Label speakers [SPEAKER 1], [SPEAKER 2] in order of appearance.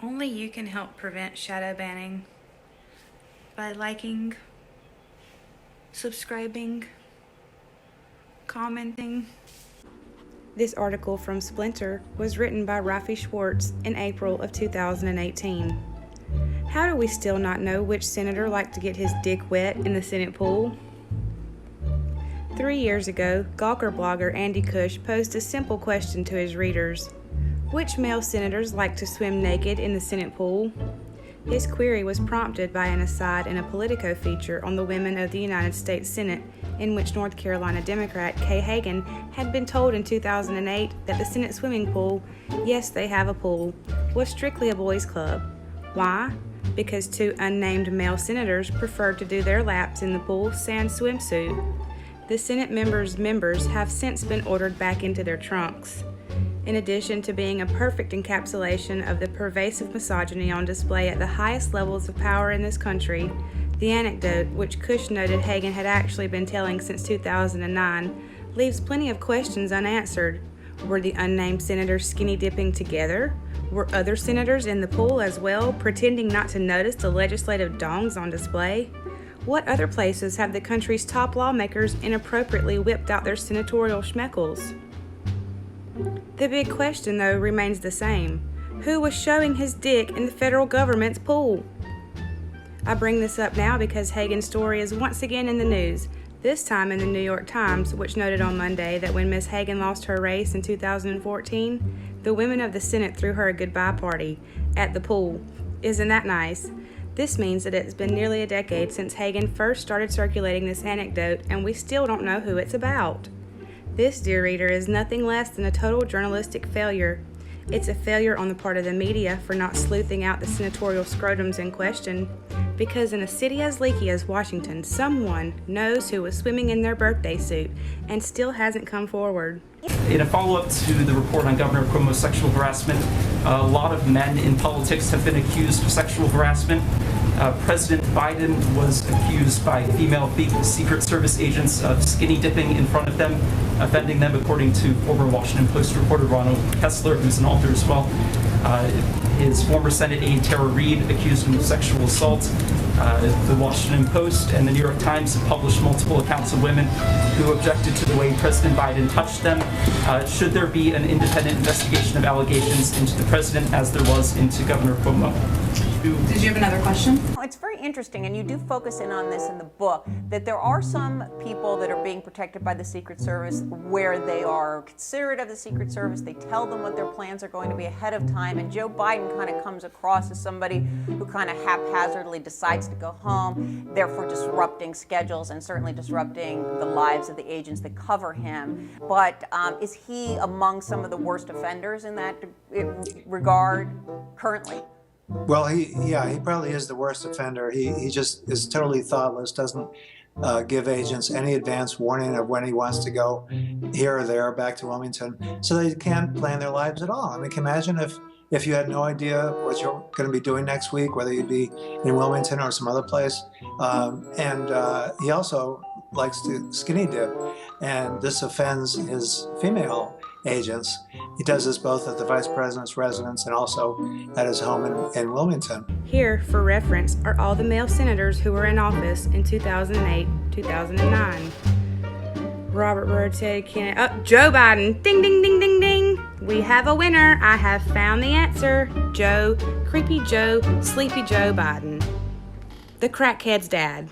[SPEAKER 1] Only you can help prevent shadow banning by liking, subscribing, commenting. This article from Splinter was written by Rafi Schwartz in April of 2018. How do we still not know which senator liked to get his dick wet in the Senate pool? 3 years ago, Gawker blogger Andy Cush posed a simple question to his readers. Which male senators like to swim naked in the Senate pool? His query was prompted by an aside in a Politico feature on the women of the United States Senate, in which North Carolina Democrat Kay Hagan had been told in 2008 that the Senate swimming pool, yes, they have a pool, was strictly a boys' club. Why? Because 2 unnamed male senators preferred to do their laps in the pool sans swimsuit. The Senate members have since been ordered back into their trunks. In addition to being a perfect encapsulation of the pervasive misogyny on display at the highest levels of power in this country, the anecdote, which Cush noted Hagan had actually been telling since 2009, leaves plenty of questions unanswered. Were the unnamed senators skinny dipping together? Were other senators in the pool as well, pretending not to notice the legislative dongs on display? What other places have the country's top lawmakers inappropriately whipped out their senatorial schmeckles? The big question, though, remains the same. Who was showing his dick in the federal government's pool? I bring this up now because Hagan's story is once again in the news, this time in the New York Times, which noted on Monday that when Ms. Hagan lost her race in 2014, the women of the Senate threw her a goodbye party at the pool. Isn't that nice? This means that it's been nearly a decade since Hagan first started circulating this anecdote, and we still don't know who it's about. This, dear reader, is nothing less than a total journalistic failure. It's a failure on the part of the media for not sleuthing out the senatorial scrotums in question, because in a city as leaky as Washington, someone knows who was swimming in their birthday suit and still hasn't come forward.
[SPEAKER 2] In a follow-up to the report on Governor Cuomo's sexual harassment, a lot of men in politics have been accused of sexual harassment. President Biden was accused by female Secret Service agents of skinny dipping in front of them, offending them, according to former Washington Post reporter Ronald Kessler, who's an author as well. His former Senate aide Tara Reid accused him of sexual assault. The Washington Post and the New York Times have published multiple accounts of women who objected to the way President Biden touched them. Should there be an independent investigation of allegations into the president as there was into Governor Cuomo?
[SPEAKER 3] Did you have another question?
[SPEAKER 4] It's very interesting, and you do focus in on this in the book, that there are some people that are being protected by the Secret Service where they are considerate of the Secret Service. They tell them what their plans are going to be ahead of time, and Joe Biden kind of comes across as somebody who kind of haphazardly decides to go home, therefore disrupting schedules and certainly disrupting the lives of the agents that cover him. But is he among some of the worst offenders in that regard currently?
[SPEAKER 5] Well, he probably is the worst offender. He just is totally thoughtless, doesn't give agents any advance warning of when he wants to go here or there, back to Wilmington, so they can't plan their lives at all. I mean, can you imagine if you had no idea what you're going to be doing next week, whether you'd be in Wilmington or some other place. And he also likes to skinny dip, and this offends his female agents. He does this both at the vice president's residence and also at his home in Wilmington.
[SPEAKER 1] Here, for reference, are all the male senators who were in office in 2008, 2009. Robert Byrd, Ted Kennedy, Joe Biden, ding, ding, ding, ding, ding. We have a winner. I have found the answer. Joe, Creepy Joe, Sleepy Joe Biden. The crackhead's dad.